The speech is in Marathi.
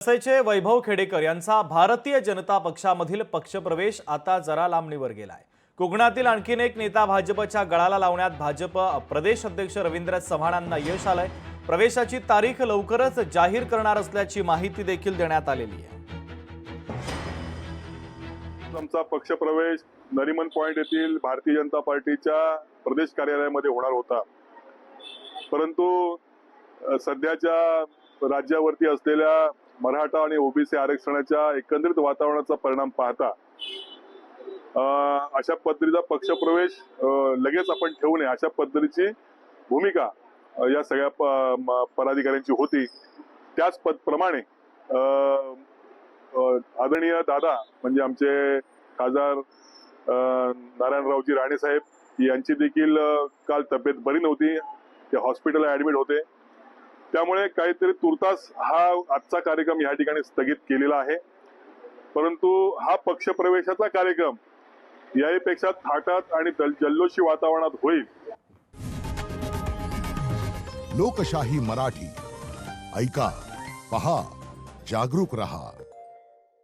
मनसेचे वैभव खेडेकर यांचा भारतीय जनता पक्षामधील पक्षप्रवेश आता जरा लांबणीवर गेलाय। कोकणातील आणखीन एक नेता भाजपच्या गळाला लावण्यात भाजप प्रदेश अध्यक्ष रवींद्र चव्हाणांना यश आलंय। प्रवेशाची तारीख लवकरच जाहीर करणार असल्याची माहिती देखील देण्यात आलेली आहे। आमचा पक्षप्रवेश नरिमन पॉइंट येथील भारतीय जनता पार्टीच्या प्रदेश कार्यालयामध्ये होणार होता, परंतु सध्याच्या राज्यावरती असलेल्या मराठा आणि ओबीसी आरक्षणाच्या एकंदरीत वातावरणाचा परिणाम पाहता अशा पद्धतीचा पक्षप्रवेश लगेच आपण ठेवू नये अशा पद्धतीची भूमिका या सगळ्या पदाधिकाऱ्यांची होती। त्याच प्रमाणे आदरणीय दादा म्हणजे आमचे खासदार नारायणरावजी राणे साहेब यांची देखील काल तब्येत बरी नव्हती, ते हॉस्पिटलला ऍडमिट होते। त्यामुळे काहीतरी तुर्तास हा आजचा कार्यक्रम या ठिकाणी स्थगित केलेला आहे, परंतु हा पक्षप्रवेशाचा कार्यक्रम यापेक्षा थाटात आणि जल्लोषी वातावरणात होईल। लोकशाही मराठी ऐका, पहा, जागरूक रहा।